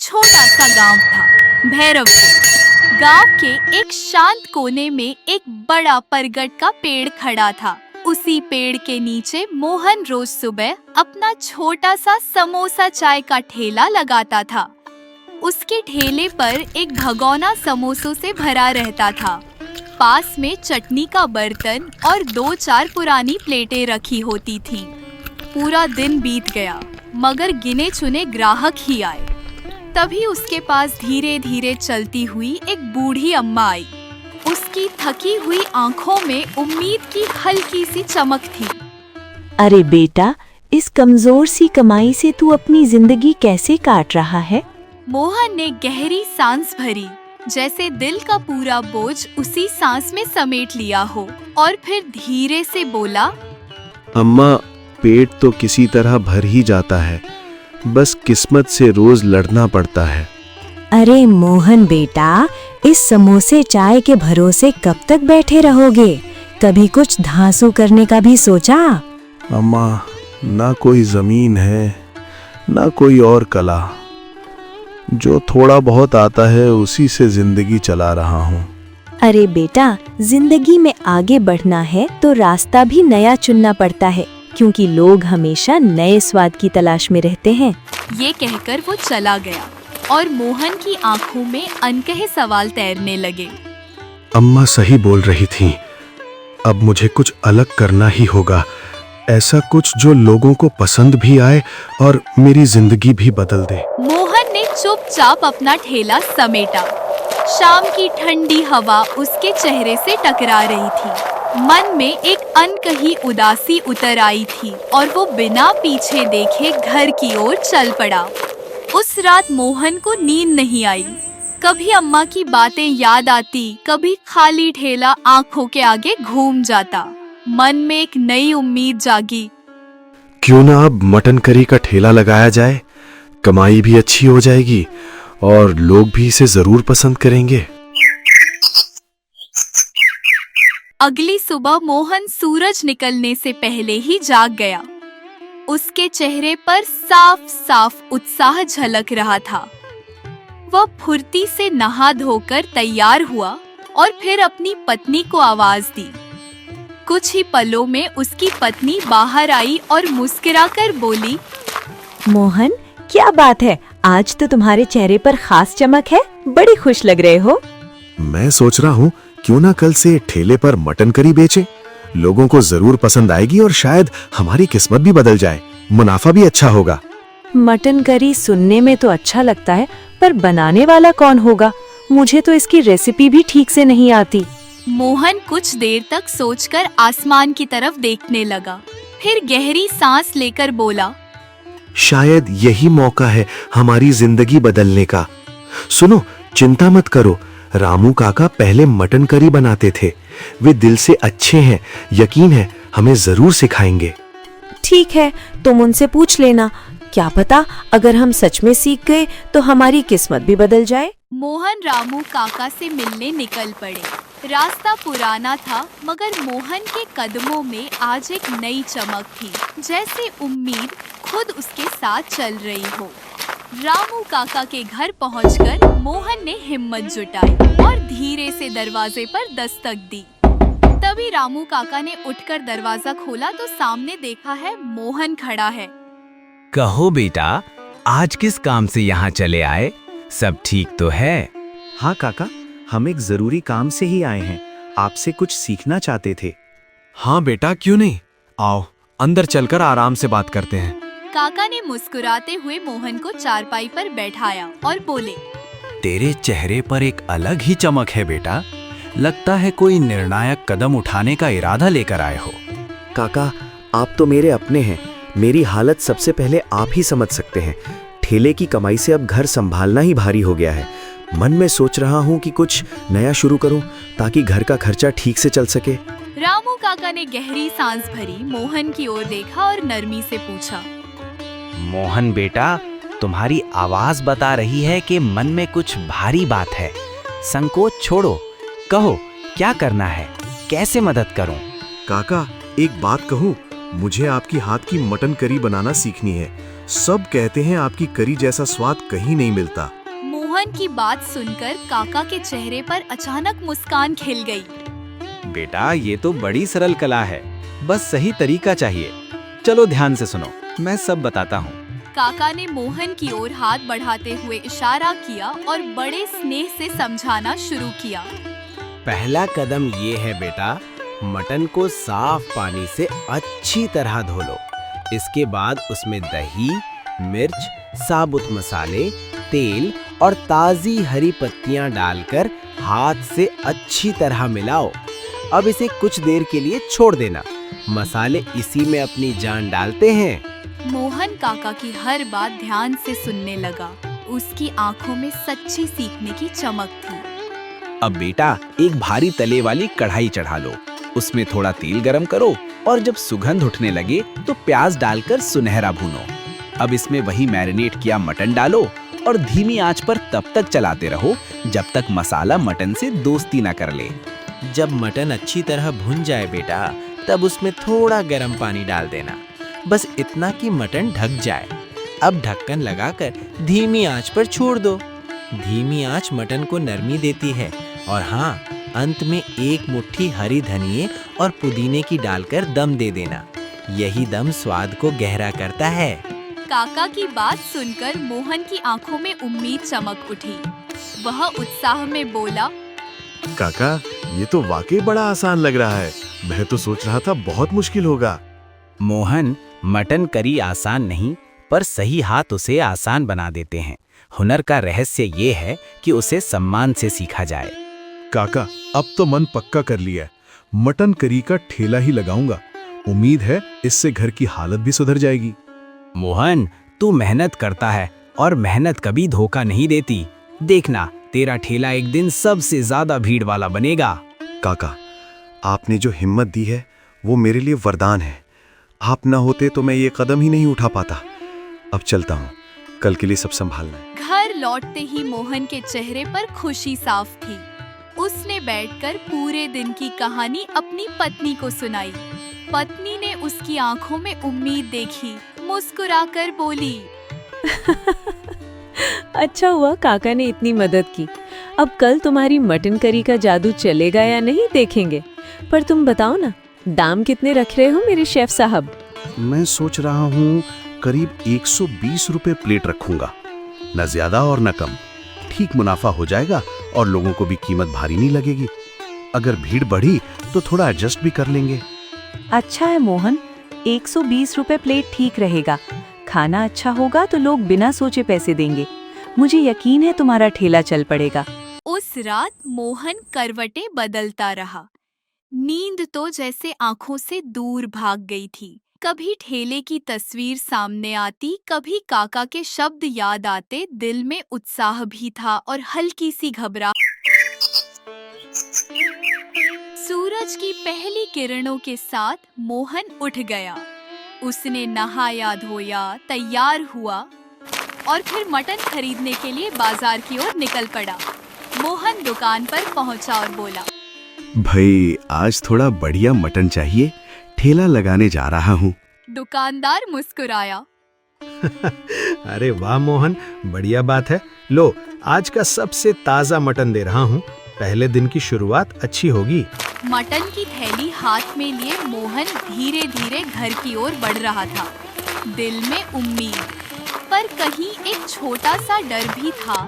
छोटा सा गांव था, भैरवपुर। गांव के एक शांत कोने में एक बड़ा बरगद का पेड़ खड़ा था। उसी पेड़ के नीचे मोहन रोज सुबह अपना छोटा सा समोसा चाय का ठेला लगाता था। उसके ठेले पर एक भगोना समोसों से भरा रहता था। पास में चटनी का बर्तन और 2-4 पुरानी प्लेटें रखी होती थीं। पूरा दिन बीत गया, मगर गिने चुने ग्राहक ही आए। तभी उसके पास धीरे धीरे चलती हुई एक बूढ़ी अम्मा आई। उसकी थकी हुई आंखों में उम्मीद की हल्की सी चमक थी। अरे बेटा, इस कमजोर सी कमाई से तू अपनी जिंदगी कैसे काट रहा है? मोहन ने गहरी सांस भरी, जैसे दिल का पूरा बोझ उसी सांस में समेट लिया हो, और फिर धीरे से बोला, अम्मा, पेट तो किसी तरह भर ही जाता है, बस किस्मत से रोज लड़ना पड़ता है। अरे मोहन बेटा, इस समोसे चाय के भरोसे कब तक बैठे रहोगे? कभी कुछ धांसू करने का भी सोचा? अम्मा, ना कोई जमीन है, ना कोई और कला। जो थोड़ा बहुत आता है उसी से जिंदगी चला रहा हूँ। अरे बेटा, जिंदगी में आगे बढ़ना है तो रास्ता भी नया चुनना पड़ता है, क्योंकि लोग हमेशा नए स्वाद की तलाश में रहते हैं। ये कहकर वो चला गया और मोहन की आंखों में अनकहे सवाल तैरने लगे। अम्मा सही बोल रही थी। अब मुझे कुछ अलग करना ही होगा, ऐसा कुछ जो लोगों को पसंद भी आए और मेरी जिंदगी भी बदल दे। मोहन ने चुपचाप अपना ठेला समेटा। शाम की ठंडी हवा उसके चेहरे से टकरा रही थी। मन में एक अनकही उदासी उतर आई थी और वो बिना पीछे देखे घर की ओर चल पड़ा। उस रात मोहन को नींद नहीं आई। कभी अम्मा की बातें याद आती, कभी खाली ठेला आंखों के आगे घूम जाता। मन में एक नई उम्मीद जागी। क्यों ना अब मटन करी का ठेला लगाया जाए, कमाई भी अच्छी हो जाएगी और लोग भी इसे जरूर पसंद करेंगे। अगली सुबह मोहन सूरज निकलने से पहले ही जाग गया। उसके चेहरे पर साफ साफ उत्साह झलक रहा था। वह फुर्ती से नहा धोकर तैयार हुआ और फिर अपनी पत्नी को आवाज दी। कुछ ही पलों में उसकी पत्नी बाहर आई और मुस्कुराकर बोली, मोहन, क्या बात है? आज तो तुम्हारे चेहरे पर खास चमक है, बड़ी खुश लग रहे हो। मैं सोच रहा हूँ क्यों ना कल से ठेले पर मटन करी बेचे, लोगों को जरूर पसंद आएगी और शायद हमारी किस्मत भी बदल जाए, मुनाफा भी अच्छा होगा। मटन करी सुनने में तो अच्छा लगता है, पर बनाने वाला कौन होगा? मुझे तो इसकी रेसिपी भी ठीक से नहीं आती। मोहन कुछ देर तक सोचकर आसमान की तरफ देखने लगा, फिर गहरी सांस लेकर बोला, शायद यही मौका है हमारी जिंदगी बदलने का। सुनो, चिंता मत करो, रामू काका पहले मटन करी बनाते थे, वे दिल से अच्छे हैं, यकीन है हमें जरूर सिखाएंगे। ठीक है, तुम उनसे पूछ लेना, क्या पता अगर हम सच में सीख गए तो हमारी किस्मत भी बदल जाए। मोहन रामू काका से मिलने निकल पड़े। रास्ता पुराना था, मगर मोहन के कदमों में आज एक नई चमक थी, जैसे उम्मीद खुद उसके साथ चल रही हो। रामू काका के घर पहुंचकर मोहन ने हिम्मत जुटाई और धीरे से दरवाजे पर दस्तक दी। तभी रामू काका ने उठकर दरवाजा खोला तो सामने देखा है मोहन खड़ा है। कहो बेटा, आज किस काम से यहाँ चले आए? सब ठीक तो है? हाँ काका, हम एक जरूरी काम से ही आए हैं, आपसे कुछ सीखना चाहते थे। हाँ बेटा, क्यों नहीं, आओ अंदर चलकर आराम से बात करते हैं। काका ने मुस्कुराते हुए मोहन को चारपाई पर बैठाया और बोले, तेरे चेहरे पर एक अलग ही चमक है बेटा, लगता है कोई निर्णायक कदम उठाने का इरादा लेकर आए हो। काका, आप तो मेरे अपने हैं, मेरी हालत सबसे पहले आप ही समझ सकते हैं। ठेले की कमाई से अब घर संभालना ही भारी हो गया है। मन में सोच रहा हूँ कि कुछ नया शुरू करूँ ताकि घर का खर्चा ठीक से चल सके। रामू काका ने गहरी सांस भरी, मोहन की ओर देखा और नरमी से पूछा, मोहन बेटा, तुम्हारी आवाज बता रही है कि मन में कुछ भारी बात है। संकोच छोड़ो, कहो क्या करना है, कैसे मदद करूं? काका, एक बात कहूँ, मुझे आपकी हाथ की मटन करी बनाना सीखनी है। सब कहते हैं आपकी करी जैसा स्वाद कहीं नहीं मिलता। मोहन की बात सुनकर काका के चेहरे पर अचानक मुस्कान खिल गई। बेटा ये तो बड़ी सरल कला है, बस सही तरीका चाहिए। चलो ध्यान से सुनो, मैं सब बताता हूँ। काका ने मोहन की ओर हाथ बढ़ाते हुए इशारा किया और बड़े स्नेह से समझाना शुरू किया। पहला कदम ये है बेटा, मटन को साफ पानी से अच्छी तरह धो लो। इसके बाद उसमें दही, मिर्च, साबुत मसाले, तेल और ताज़ी हरी पत्तियां डालकर हाथ से अच्छी तरह मिलाओ। अब इसे कुछ देर के लिए छोड़ देना। मसाले इसी में अपनी जान डालते हैं। मोहन काका की हर बात ध्यान से सुनने लगा। उसकी आंखों में सच्ची सीखने की चमक थी। अब बेटा एक भारी तले वाली कढ़ाई चढ़ा लो, उसमें थोड़ा तेल गरम करो और जब सुगंध उठने लगे तो प्याज डालकर सुनहरा भूनो। अब इसमें वही मैरिनेट किया मटन डालो और धीमी आंच पर तब तक चलाते रहो जब तक मसाला मटन से दोस्ती ना कर ले। जब मटन अच्छी तरह भुन जाए बेटा, तब उसमें थोड़ा गर्म पानी डाल देना, बस इतना कि मटन ढक जाए। अब ढक्कन लगाकर धीमी आंच पर छोड़ दो। धीमी आंच मटन को नरमी देती है। और हाँ, अंत में एक मुट्ठी हरी धनिये और पुदीने की डालकर दम दे देना। यही दम स्वाद को गहरा करता है। काका की बात सुनकर मोहन की आंखों में उम्मीद चमक उठी। वह उत्साह में बोला, काका ये तो वाकई बड़ा आसान लग रहा है। मैं तो सोच रहा था बहुत मुश्किल होगा। मोहन, मटन करी आसान नहीं, पर सही हाथ उसे आसान बना देते हैं। हुनर का रहस्य ये है कि उसे सम्मान से सीखा जाए। काका अब तो मन पक्का कर लिया है, मटन करी का ठेला ही लगाऊंगा। उम्मीद है इससे घर की हालत भी सुधर जाएगी। मोहन, तू मेहनत करता है और मेहनत कभी धोखा नहीं देती। देखना, तेरा ठेला एक दिन सबसे ज्यादा भीड़ वाला बनेगा। काका, आपने जो हिम्मत दी है वो मेरे लिए वरदान है। आप न होते तो मैं ये कदम ही नहीं उठा पाता। अब चलता हूँ, कल के लिए सब संभालना है। घर लौटते ही मोहन के चेहरे पर खुशी साफ थी। उसने बैठकर पूरे दिन की कहानी अपनी पत्नी को सुनाई। पत्नी ने उसकी आंखों में उम्मीद देखी, मुस्कुराकर बोली, अच्छा हुआ काका ने इतनी मदद की। अब कल तुम्हारी मटन करी का जादू चलेगा या नहीं देखेंगे। पर तुम बताओ ना, दाम कितने रख रहे हो मेरे शेफ साहब? मैं सोच रहा हूँ करीब 120 रुपए प्लेट रखूंगा, न ज्यादा और न कम। ठीक मुनाफा हो जाएगा और लोगों को भी कीमत भारी नहीं लगेगी। अगर भीड़ बढ़ी तो थोड़ा एडजस्ट भी कर लेंगे। अच्छा है मोहन, 120 रुपए प्लेट ठीक रहेगा। खाना अच्छा होगा तो लोग बिना सोचे पैसे देंगे। मुझे यकीन है तुम्हारा ठेला चल पड़ेगा। उस रात मोहन करवटें बदलता रहा। नींद तो जैसे आंखों से दूर भाग गई थी। कभी ठेले की तस्वीर सामने आती, कभी काका के शब्द याद आते। दिल में उत्साह भी था और हल्की सी घबराहट। सूरज की पहली किरणों के साथ मोहन उठ गया। उसने नहाया धोया, तैयार हुआ और फिर मटन खरीदने के लिए बाजार की ओर निकल पड़ा। मोहन दुकान पर पहुंचा और बोला, भाई आज थोड़ा बढ़िया मटन चाहिए, ठेला लगाने जा रहा हूँ। दुकानदार मुस्कुराया। अरे वाह मोहन, बढ़िया बात है। लो, आज का सबसे ताज़ा मटन दे रहा हूँ। पहले दिन की शुरुआत अच्छी होगी। मटन की थैली हाथ में लिए मोहन धीरे धीरे घर की ओर बढ़ रहा था। दिल में उम्मीद, पर कहीं एक छोटा सा डर भी था।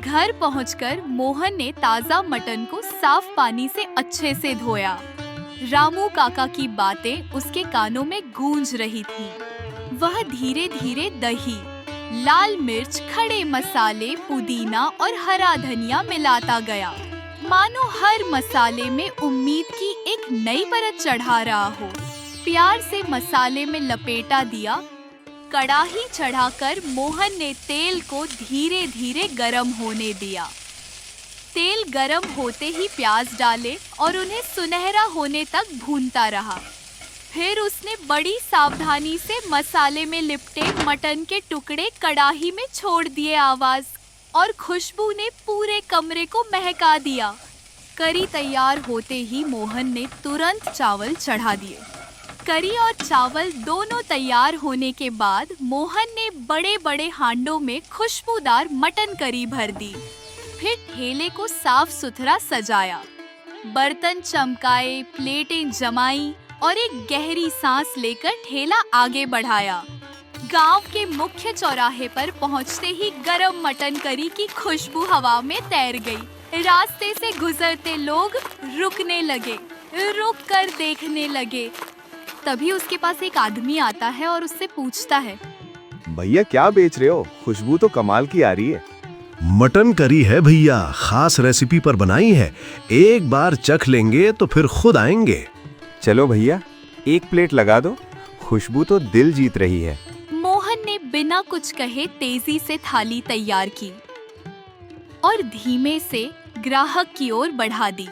घर पहुंचकर मोहन ने ताज़ा मटन को साफ पानी से अच्छे से धोया। रामू काका की बातें उसके कानों में गूंज रही थी। वह धीरे धीरे दही, लाल मिर्च, खड़े मसाले, पुदीना और हरा धनिया मिलाता गया, मानो हर मसाले में उम्मीद की एक नई परत चढ़ा रहा हो। प्यार से मसाले में लपेटा दिया। कड़ाही चढ़ाकर मोहन ने तेल को धीरे धीरे गर्म होने दिया। तेल गर्म होते ही प्याज डाले और उन्हें सुनहरा होने तक भूनता रहा। फिर उसने बड़ी सावधानी से मसाले में लिपटे मटन के टुकड़े कड़ाही में छोड़ दिए। आवाज और खुशबू ने पूरे कमरे को महका दिया। करी तैयार होते ही मोहन ने तुरंत चावल चढ़ा दिए। करी और चावल दोनों तैयार होने के बाद मोहन ने बड़े बड़े हांडों में खुशबूदार मटन करी भर दी। फिर ठेले को साफ सुथरा सजाया, बर्तन चमकाए, प्लेटें जमाई और एक गहरी सांस लेकर ठेला आगे बढ़ाया। गांव के मुख्य चौराहे पर पहुंचते ही गरम मटन करी की खुशबू हवा में तैर गई। रास्ते से गुजरते लोग रुकने लगे, रुक कर देखने लगे। तभी उसके पास एक आदमी आता है और उससे पूछता है, भैया क्या बेच रहे हो? खुशबू तो कमाल की आ रही है। मटन करी है भैया, खास रेसिपी पर बनाई है। एक बार चख लेंगे तो फिर खुद आएंगे। चलो भैया, एक प्लेट लगा दो, खुशबू तो दिल जीत रही है। मोहन ने बिना कुछ कहे तेजी से थाली तैयार की और धीमे से ग्राहक की ओर बढ़ा दी।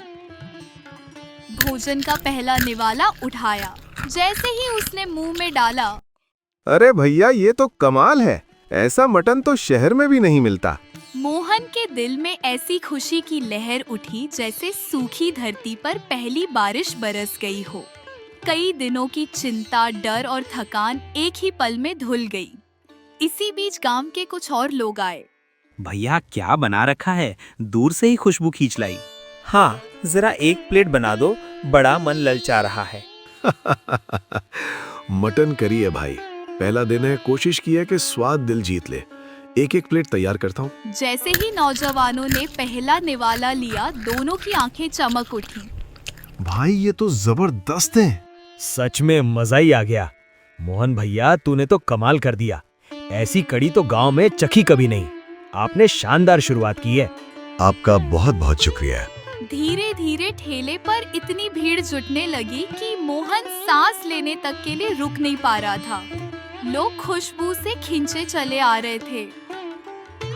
भोजन का पहला निवाला उठाया। जैसे ही उसने मुंह में डाला, अरे भैया ये तो कमाल है, ऐसा मटन तो शहर में भी नहीं मिलता। मोहन के दिल में ऐसी खुशी की लहर उठी जैसे सूखी धरती पर पहली बारिश बरस गई हो। कई दिनों की चिंता, डर और थकान एक ही पल में धुल गई। इसी बीच गांव के कुछ और लोग आए। भैया क्या बना रखा है? दूर से ही खुशबू खींच लाई। हाँ, जरा एक प्लेट बना दो, बड़ा मन ललचा रहा है। मटन करी है भाई, पहला दिन है, कोशिश की है कि स्वाद दिल जीत ले। एक एक प्लेट तैयार करता हूँ। जैसे ही नौजवानों ने पहला निवाला लिया, दोनों की आंखें चमक उठी। भाई ये तो जबरदस्त है। सच में मजा ही आ गया। मोहन भैया, तूने तो कमाल कर दिया। ऐसी कड़ी तो गांव में चखी कभी नहीं। आपने शानदार शुरुआत की है। आपका बहुत बहुत शुक्रिया। धीरे धीरे ठेले पर इतनी भीड़ जुटने लगी कि मोहन सांस लेने तक के लिए रुक नहीं पा रहा था। लोग खुशबू से खींचे चले आ रहे थे,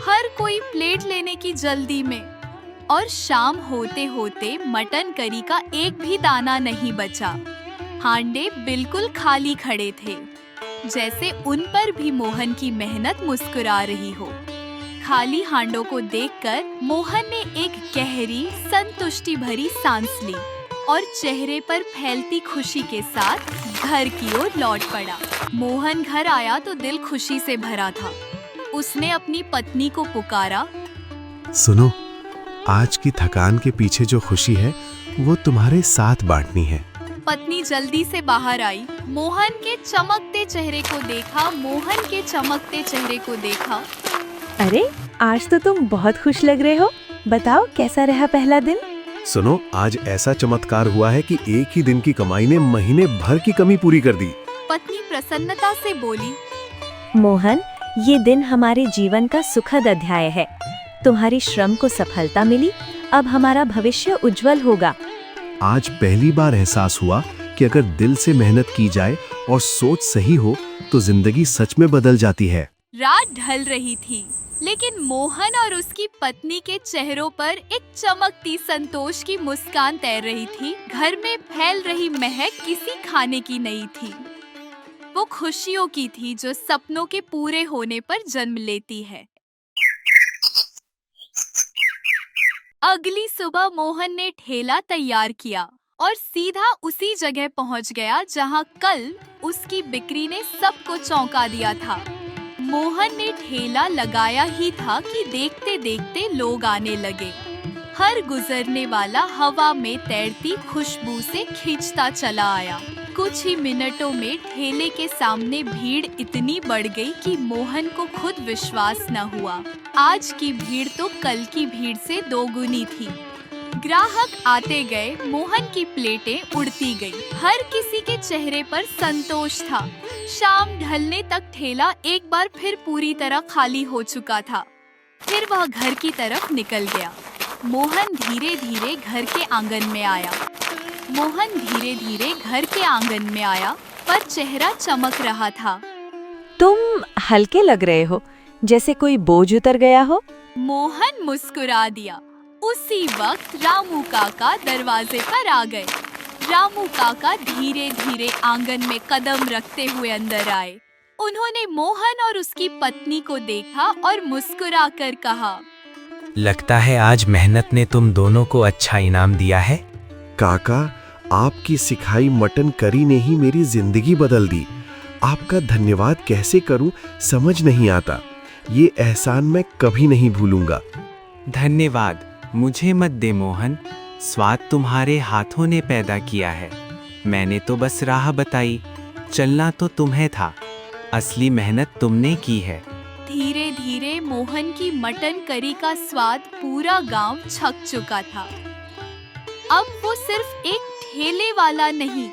हर कोई प्लेट लेने की जल्दी में। और शाम होते होते मटन करी का एक भी दाना नहीं बचा। हांडे बिल्कुल खाली खड़े थे, जैसे उन पर भी मोहन की मेहनत मुस्कुरा रही हो। खाली हांडों को देखकर मोहन ने एक गहरी, संतुष्टि भरी सांस ली और चेहरे पर फैलती खुशी के साथ घर की ओर लौट पड़ा। मोहन घर आया तो दिल खुशी से भरा था। उसने अपनी पत्नी को पुकारा, सुनो, आज की थकान के पीछे जो खुशी है वो तुम्हारे साथ बांटनी है। पत्नी जल्दी से बाहर आई। मोहन के चमकते चेहरे को देखा। अरे, आज तो तुम बहुत खुश लग रहे हो। बताओ कैसा रहा पहला दिन? सुनो, आज ऐसा चमत्कार हुआ है कि एक ही दिन की कमाई ने महीने भर की कमी पूरी कर दी। पत्नी प्रसन्नता से बोली, मोहन, ये दिन हमारे जीवन का सुखद अध्याय है। तुम्हारी श्रम को सफलता मिली, अब हमारा भविष्य उज्जवल होगा। आज पहली बार एहसास हुआ कि अगर दिल से मेहनत की जाए और सोच सही हो तो जिंदगी सच में बदल जाती है। रात ढल रही थी, लेकिन मोहन और उसकी पत्नी के चेहरों पर एक चमकती संतोष की मुस्कान तैर रही थी। घर में फैल रही महक किसी खाने की नहीं थी, वो खुशियों की थी जो सपनों के पूरे होने पर जन्म लेती है। अगली सुबह मोहन ने ठेला तैयार किया और सीधा उसी जगह पहुंच गया जहां कल उसकी बिक्री ने सबको चौंका दिया था। मोहन ने ठेला लगाया ही था कि देखते देखते लोग आने लगे। हर गुजरने वाला हवा में तैरती खुशबू से खींचता चला आया। कुछ ही मिनटों में ठेले के सामने भीड़ इतनी बढ़ गई कि मोहन को खुद विश्वास न हुआ। आज की भीड़ तो कल की भीड़ से दोगुनी थी। ग्राहक आते गए, मोहन की प्लेटें उड़ती गई। हर किसी के चेहरे पर संतोष था। शाम ढलने तक ठेला एक बार फिर पूरी तरह खाली हो चुका था। फिर वह घर की तरफ निकल गया। मोहन धीरे धीरे घर के आंगन में आया, पर चेहरा चमक रहा था। तुम हल्के लग रहे हो, जैसे कोई बोझ उतर गया हो। मोहन मुस्कुरा दिया। उसी वक्त रामू काका दरवाजे पर आ गए। रामू काका धीरे धीरे आंगन में कदम रखते हुए अंदर आए। उन्होंने मोहन और उसकी पत्नी को देखा और मुस्कुरा कर कहा, लगता है आज मेहनत ने तुम दोनों को अच्छा इनाम दिया है। काका, आपकी सिखाई मटन करी ने ही मेरी जिंदगी बदल दी। आपका धन्यवाद कैसे करूं समझ नहीं आता। ये एहसान मैं कभी नहीं भूलूंगा। धन्यवाद मुझे मत दे मोहन, स्वाद तुम्हारे हाथों ने पैदा किया है। मैंने तो बस राह बताई, चलना तो तुम्हें था, असली मेहनत तुमने की है। धीरे धीरे मोहन की मटन करी का स्वाद पूरा गांव छक चुका था। अब वो सिर्फ एक ठेले वाला नहीं,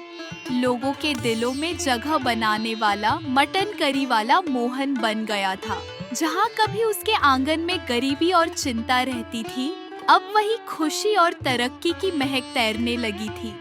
लोगों के दिलों में जगह बनाने वाला मटन करी वाला मोहन बन गया था। जहाँ कभी उसके आंगन में गरीबी और चिंता रहती थी, अब वही खुशी और तरक्की की महक तैरने लगी थी।